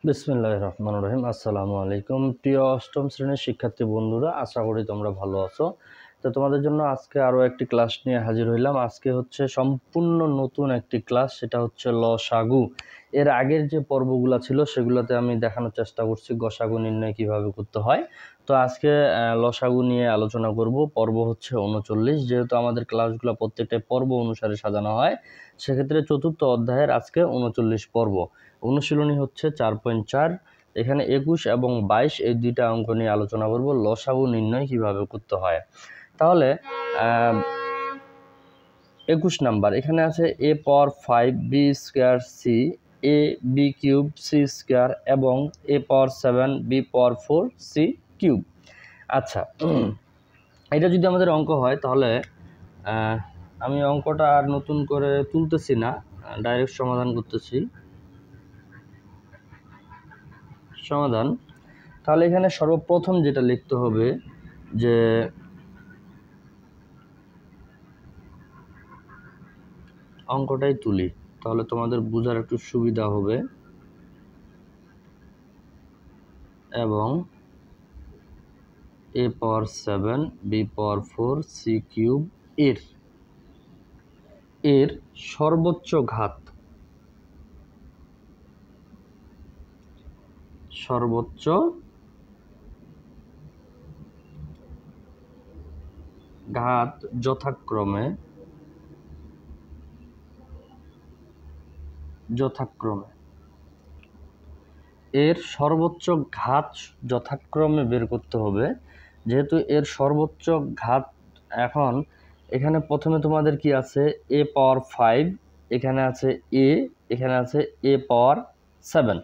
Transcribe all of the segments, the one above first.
বিসমিল্লাহির রহমানির রহিম। আসসালামু আলাইকুম প্রিয় অষ্টম শ্রেণীর শিক্ষার্থী বন্ধুরা, আশা করি তোমরা ভালো আছো। তো তোমাদের জন্য আজকে আরও একটি ক্লাস নিয়ে হাজির হইলাম। আজকে হচ্ছে সম্পূর্ণ নতুন একটি ক্লাস, সেটা হচ্ছে লসাগু। এর আগের যে পর্বগুলো ছিল সেগুলোতে আমি দেখানোর চেষ্টা করছি গসাগু নির্ণয় কিভাবে করতে হয়। তো আজকে লসাগু নিয়ে আলোচনা করব। পর্ব হচ্ছে 39। যেহেতু আমাদের ক্লাসগুলো প্রত্যেকটা পর্ব অনুসারে সাজানো হয়, সেক্ষেত্রে চতুর্থ অধ্যায়ের আজকে 39 পর্ব। অনুশীলনী হচ্ছে 4.4। এখানে 21 এবং 22 এই দুইটা অঙ্ক নিয়ে আলোচনা করব, লসাগু নির্ণয় কিভাবে করতে হয়। তাহলে 21 নাম্বার এখানে আছে a power 5 b square c a b cube c square এবং a power 7 b power 4 c cube. আচ্ছা, এটা যদি আমাদের অঙ্ক হয় তাহলে আমি অঙ্কটা আর নতুন করে তুলতেছি না, ডাইরেক্ট সমাধান করতেছি। সমাধান তাহলে এখানে সর্বপ্রথম যেটা লিখতে হবে যে অঙ্কটাই তুলি, তাহলে তোমাদের বোঝার একটু সুবিধা হবে। এবং a power 7 b power 4 c cube এর সর্বোচ্চ ঘাত যথাক্রমে এর সর্বোচ্চ ঘাত যথাক্রমে বের করতে হবে। যেহেতু এর সর্বোচ্চ ঘাত, এখন এখানে প্রথমে তোমাদের কি আছে, a পাওয়ার 5, এখানে আছে a, এখানে আছে a পাওয়ার 7।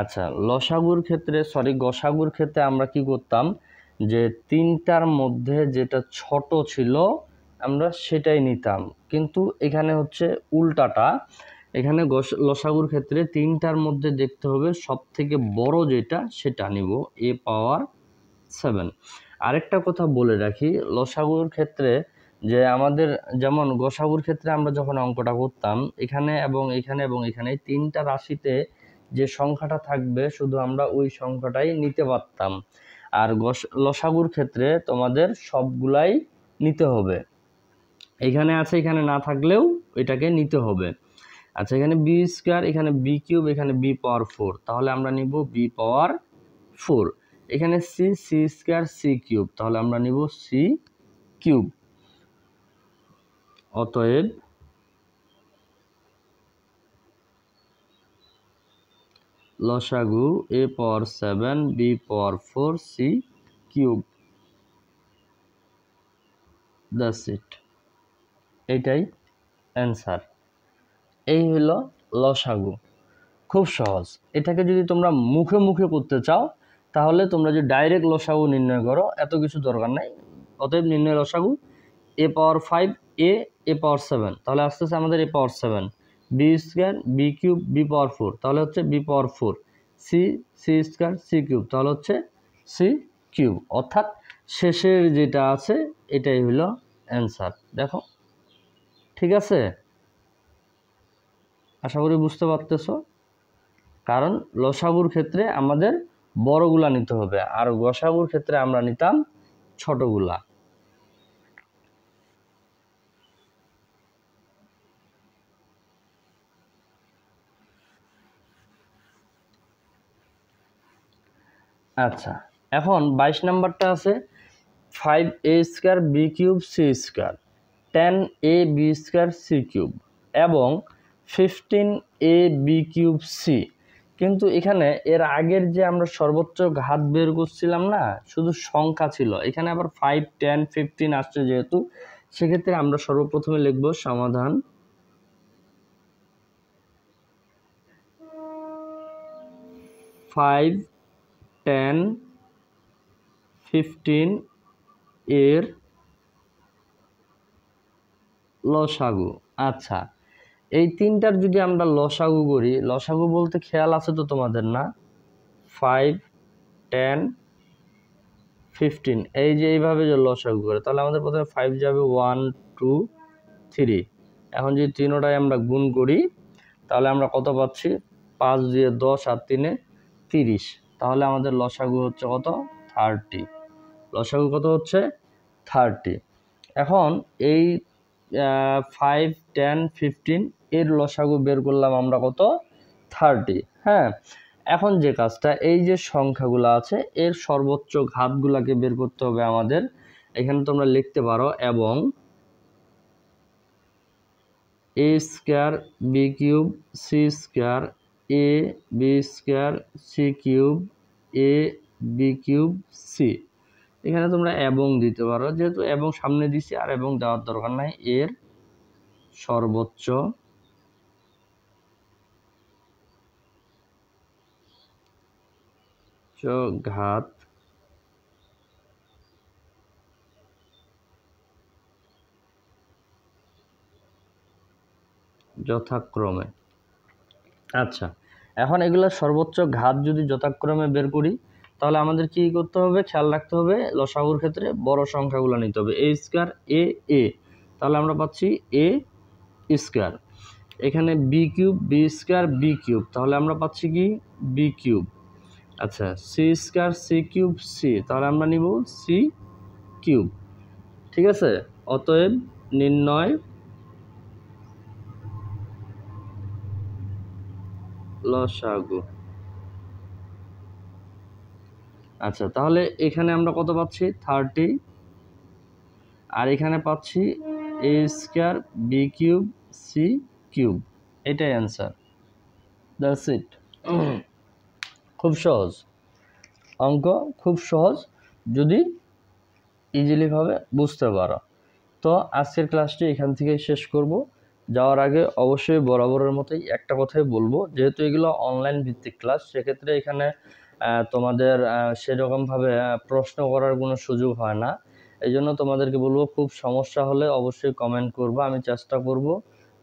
আচ্ছা, গসাগুর ক্ষেত্রে আমরা কি করতাম, যে তিনটার মধ্যে যেটা ছোট ছিল আমরা সেটাই নিতাম, কিন্তু এখানে হচ্ছে উল্টাটা। এখানে লসাগুর ক্ষেত্রে তিনটার মধ্যে দেখতে হবে সব থেকে বড় যেটা, সেটা নিব, a পাওয়ার 7। আরেকটা কথা বলে রাখি, লসাগুর ক্ষেত্রে যে আমাদের যেমন গসাগুর ক্ষেত্রে আমরা যখন অঙ্কটা করতাম, এখানে এবং এখানে এবং এখানে তিনটা রাশিতে যে সংখ্যাটা থাকবে শুধু আমরা ওই সংখ্যাটাই নিতে পারতাম। আর লসাগুর ক্ষেত্রে তোমাদের সবগুলাই নিতে হবে, এখানে আছে এখানে না থাকলেও এটাকে নিতে হবে। আচ্ছা, এখানে বি স্কয়ার, এখানে বি কিউব, এখানে বি পাওয়ার 4, তাহলে আমরা নিব বি পাওয়ার 4। এখানে সি স্কয়ার সি কিউব, তাহলে আমরা নিব সি কিউব। অতএব লসাগু a power 7 b power 4 c cube. That's it, এটাই অ্যান্সার। এই হলো লসাগু, খুব সহজ। এটাকে যদি তোমরা মুখে মুখে করতে চাও তাহলে তোমরা যে ডাইরেক্ট লসাগু নির্ণয় করো, এত কিছু দরকার নাই। অতএব নির্ণয় লসাগু a পাওয়ার 5 a পাওয়ার 7, তাহলে আসতেছে আমাদের a power 7, b square b cube b পাওয়ার 4, তাহলে হচ্ছে b পাওয়ার 4, c স্কয়ার c কিউব, তাহলে হচ্ছে c কিউব। অর্থাৎ শেষের যেটা আছে এটাই হলো অ্যান্সার। দেখো, ঠিক আছে? আশা করি বুঝতে পারতেছো। কারণ লসাগুর ক্ষেত্রে আমাদের বড়গুলা নিতে হবে, আর গসাগুর ক্ষেত্রে আমরা নিতাম ছোটগুলা। আচ্ছা, এখন 22 নাম্বারটা আছে 5a square b cube c square 10ab square c cube এবং 15ab কিউব c। কিন্তু এখানে এর আগের যে আমরা সর্বোচ্চ ঘাত বের করছিলাম না, শুধু সংখ্যা ছিল, এখানে আবার 5 10 15 আসছে যেহেতু, সেক্ষেত্রে আমরা সর্বপ্রথমে লিখব সমাধান। ফাইভ 10 15 এর লসাগু। আচ্ছা, এই তিনটার যদি আমরা লসাগু করি, লসাগু বলতে খেয়াল আছে তো তোমাদের না, 5 10 15, এই যে এইভাবে যে লসাগু করে, তাহলে আমাদের প্রথমে 5 যাবে 1 2 3। এখন যদি তিনোটাই আমরা গুণ করি তাহলে আমরা কত পাচ্ছি, 5 দিয়ে 10 আর 3 30, তাহলে আমাদের লসাগু হচ্ছে কত? 30। লসাগু কত হচ্ছে? 30। এখন এই 5, 10, 15 এর লসাগু বের করলাম আমরা কত? 30। হ্যাঁ, এখন যে কাজটা, এই যে সংখ্যাগুলো আছে এর সর্বোচ্চ ঘাতগুলোকে বের করতে হবে আমাদের। এখানে তোমরা লিখতে পারো এবং a square b cube c square a b square c cube a b cube c। এখানে তোমরা এবং দিতে পারো, যেহেতু এবং সামনে দিছি আর এবং দেওয়ার দরকার নাই। এর সর্বোচ্চ ঘাত যথাক্রমে। আচ্ছা, এখন এগুলোর সর্বোচ্চ ঘাত যদি যথাক্রমে বের করি, তাহলে আমাদের কি করতে হবে? খেয়াল রাখতে হবে লসাগুর ক্ষেত্রে বড় সংখ্যাগুলো নিতে হবে। এ স্কয়ার এ, তাহলে আমরা পাচ্ছি এ স্কয়ার। এখানে B cube B square B cube, তাহলে আমরা পাচ্ছি কি? B cube. আচ্ছা, C square C cube C, তাহলে আমরা নিব সি কিউব। ঠিক আছে, অতএব নির্ণয় লসাগু। আচ্ছা, তাহলে এখানে আমরা কত পাচ্ছি? 30, আর এখানে পাচ্ছি A square B cube C cube. এটাই অ্যান্সার। That's it. খুব সহজ অঙ্ক, খুব সহজ যদি ইজিলিভাবে বুঝতে পারো। তো আজকের ক্লাসটি এখান থেকেই শেষ করব। যাওয়ার আগে অবশ্যই বরাবরের মতোই একটা কথাই বলবো, যেহেতু এগুলো অনলাইন ভিত্তিক ক্লাস, সেক্ষেত্রে এখানে তোমাদের সেরকমভাবে প্রশ্ন করার কোনো সুযোগ হয় না। এই জন্য তোমাদেরকে বলবো, খুব সমস্যা হলে অবশ্যই কমেন্ট করবো, আমি চেষ্টা করব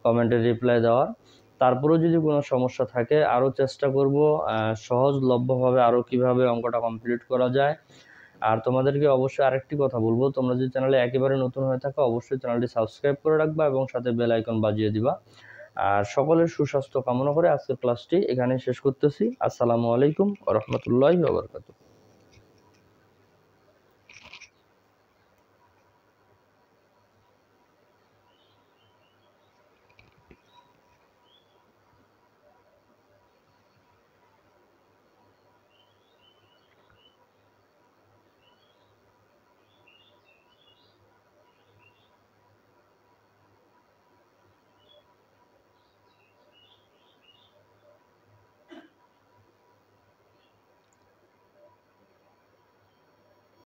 কমেন্টে রিপ্লাই দেওয়ার। তারপরেও যদি কোনো সমস্যা থাকে আরও চেষ্টা করব সহজলভ্যভাবে আরও কীভাবে অঙ্কটা কমপ্লিট করা যায়। আর তোমাদেরকে অবশ্যই আরেকটি কথা বলবো, তোমরা যদি চ্যানেলে একেবারে নতুন হয়ে থাকো অবশ্যই চ্যানেলটি সাবস্ক্রাইব করে রাখবা এবং সাথে বেল আইকন বাজিয়ে দিবা। আর সকলের সুস্বাস্থ্য কামনা করে আজকের ক্লাসটি এখানেই শেষ করতেছি। আসসালামু আলাইকুম ওয়া রাহমাতুল্লাহি ওয়া বারাকাতুহু।